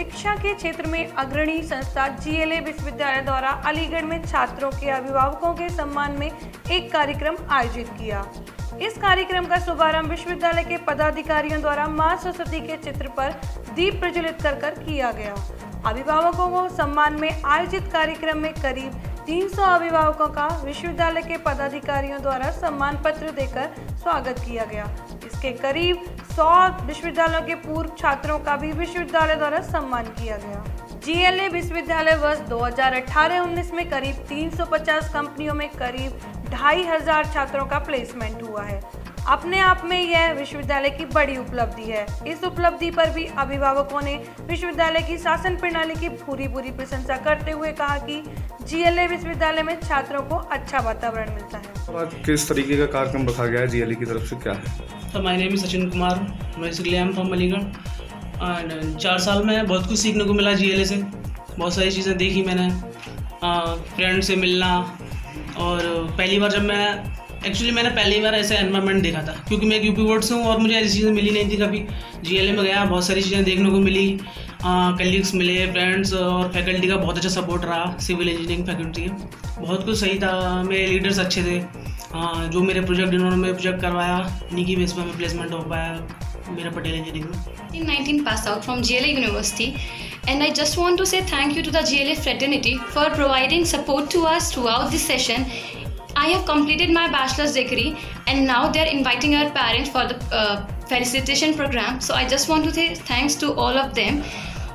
शिक्षा के क्षेत्र में अग्रणी संस्था जीएलए विश्वविद्यालय द्वारा अलीगढ़ में छात्रों के अभिभावकों के सम्मान में एक कार्यक्रम आयोजित किया। इस कार्यक्रम का शुभारंभ विश्वविद्यालय के पदाधिकारियों द्वारा मां सरस्वती के चित्र पर दीप प्रज्वलित कर किया गया। अभिभावकों को सम्मान में आयोजित कार्यक्रम में करीब 300 अभिभावकों का विश्वविद्यालय के पदाधिकारियों द्वारा सम्मान पत्र देकर स्वागत किया गया। इसके करीब 100 विश्वविद्यालयों के पूर्व छात्रों का भी विश्वविद्यालय द्वारा सम्मान किया गया। जीएलए विश्वविद्यालय वर्ष 2018-19 में करीब 350 कंपनियों में करीब 2500 छात्रों का प्लेसमेंट हुआ है। अपने आप में यह विश्वविद्यालय की बड़ी उपलब्धि है। इस उपलब्धि पर भी अभिभावकों ने विश्वविद्यालय की शासन प्रणाली की पूरी प्रशंसा करते हुए कहा कि जीएलए विश्वविद्यालय में छात्रों को अच्छा वातावरण मिलता है। आज किस तरीके का कार्यक्रम रखा गया है जीएलए की तरफ से, क्या है? तो my name is Sachin Kumar, basically I am from Aligarh and 4 साल में बहुत कुछ सीखने को मिला जीएलए से। बहुत सारी चीज़ें देखी मैंने, फ्रेंड से मिलना, और पहली बार जब मैंने पहली बार ऐसा एनवायरनमेंट देखा था, क्योंकि मैं एक यूपी बोर्ड से हूँ और मुझे ऐसी चीज़ें मिली नहीं थी कभी। जीएलए में गया, बहुत सारी चीज़ें देखने को मिली, कलीग्स मिले, फ्रेंड्स और फैकल्टी का बहुत अच्छा सपोर्ट रहा। सिविल इंजीनियरिंग फैकल्टी बहुत कुछ सही था, मेरे लीडर्स अच्छे थे। जो मेरे प्रोजेक्ट इन्होंने प्रोजेक्ट करवाया, इन्हीं की बेस पर मैं प्लेसमेंट हो पाया मेरा पटेल इंजीनियरिंग में। 19 passed out from GLA University, and I just want to say thank you to the GLA fraternity for providing support to us throughout this session. I have completed my bachelor's degree and now they are inviting our parents for the felicitation program. So I just want to say thanks to all of them.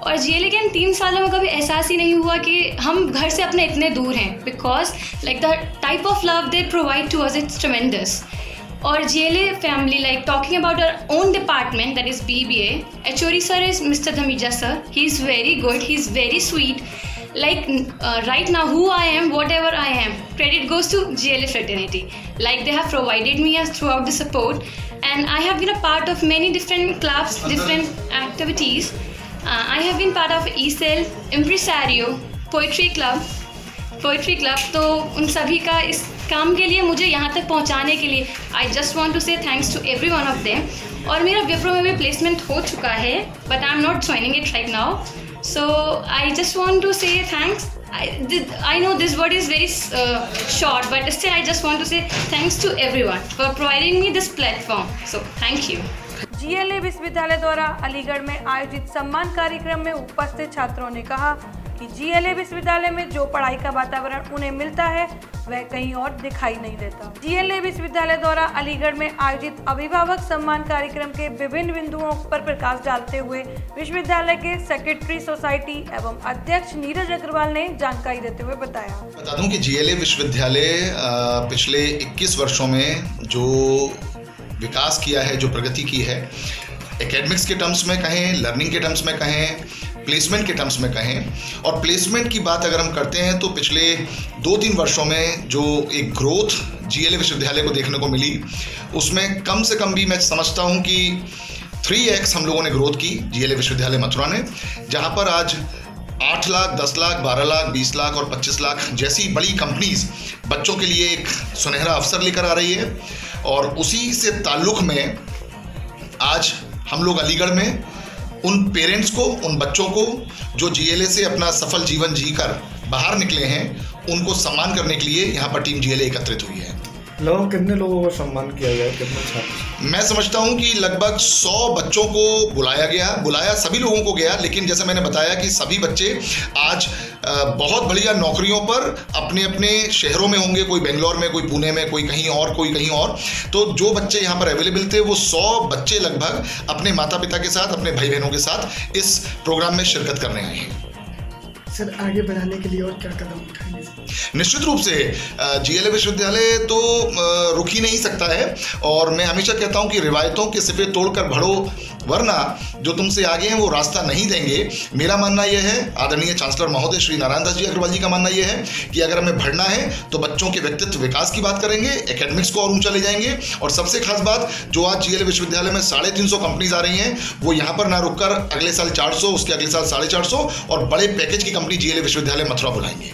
और GLA के इन 3 सालों में कभी एहसास ही नहीं हुआ कि हम घर से अपने इतने दूर हैं, because like the type of love they provide to us it's tremendous. और GLA family, like talking about our own department, that is BBA, HOD sir is Mr. Dhamija sir. He is very good, he is very sweet. Like right now who I am, whatever I am, credit goes to GLA fraternity. Like they have provided me as throughout the support, and I have been a part of many different clubs, different activities. I have been part of ECEL, Impresario, Poetry Club. तो उन सभी का इस काम के लिए, मुझे यहाँ तक पहुँचाने के लिए I just want to say thanks to every one of them. और मेरा विप्रो में भी प्लेसमेंट हो चुका है, but I am not joining it right now. So I just want to say thanks. I know this word is very short, but still I just want to say thanks to everyone for providing me this platform. So thank you. GLA विश्वविद्यालय द्वारा अलीगढ़ में आयोजित सम्मान कार्यक्रम में उपस्थित छात्रों ने कहा कि जीएलए विश्वविद्यालय में जो पढ़ाई का वातावरण उन्हें मिलता है वह कहीं और दिखाई नहीं देता। जीएलए विश्वविद्यालय द्वारा अलीगढ़ में आयोजित अभिभावक सम्मान कार्यक्रम के विभिन्न बिंदुओं पर प्रकाश डालते हुए विश्वविद्यालय के सेक्रेटरी सोसाइटी एवं अध्यक्ष नीरज अग्रवाल ने जानकारी देते हुए बताया। बता दूं कि जीएलए विश्वविद्यालय पिछले 21 वर्षों में जो विकास किया है, जो प्रगति की है, एकेडमिक्स के टर्म्स में कहें, लर्निंग के टर्म्स में कहें, प्लेसमेंट के टर्म्स में कहें। और प्लेसमेंट की बात अगर हम करते हैं तो पिछले 2-3 वर्षों में जो एक ग्रोथ जीएलए विश्वविद्यालय को देखने को मिली, उसमें कम से कम भी मैं समझता हूं कि 3x हम लोगों ने ग्रोथ की जीएलए विश्वविद्यालय मथुरा ने, जहां पर आज 8 लाख, 10 लाख, 12 लाख, 20 लाख और 25 लाख जैसी बड़ी कंपनीज बच्चों के लिए एक सुनहरा अवसर लेकर आ रही है। और उसी से ताल्लुक़ में आज हम लोग अलीगढ़ में उन पेरेंट्स को, उन बच्चों को जो जीएलए से अपना सफल जीवन जीकर बाहर निकले हैं, उनको सम्मान करने के लिए यहाँ पर टीम जीएलए एकत्रित हुई है। लगभग कितने लोगों को सम्मान किया गया, कितने छात्र? मैं समझता हूं कि लगभग 100 बच्चों को बुलाया सभी लोगों को गया, लेकिन जैसे मैंने बताया कि सभी बच्चे आज बहुत बढ़िया नौकरियों पर अपने अपने शहरों में होंगे, कोई बेंगलोर में, कोई पुणे में, कोई कहीं और, कोई कहीं और। तो जो बच्चे यहाँ पर अवेलेबल थे वो 100 बच्चे लगभग अपने माता पिता के साथ, अपने भाई बहनों के साथ इस प्रोग्राम में शिरकत करने आए हैं। सर, आगे बढ़ाने के लिए और क्या कदम उठाएंगे? निश्चित रूप से जीएलए विश्वविद्यालय तो रुक ही नहीं सकता है, और मैं हमेशा कहता हूं कि रिवायतों के सिपे तोड़कर बढ़ो, वरना जो तुमसे आगे हैं वो रास्ता नहीं देंगे। मेरा मानना यह है, आदरणीय चांसलर महोदय श्री नारायण दास जी अग्रवाल जी का मानना यह है कि अगर हमें बढ़ना है तो बच्चों के व्यक्तित्व विकास की बात करेंगे, एकेडमिक्स को और ऊंचा ले जाएंगे। और सबसे खास बात, जो आज जीएलए विश्वविद्यालय में 350 कंपनीज आ रही हैं, वो यहाँ पर ना रुककर अगले साल 400, उसके अगले साल 450 और बड़े पैकेज की कंपनी जीएलए विश्वविद्यालय मथुरा बुलाएंगे।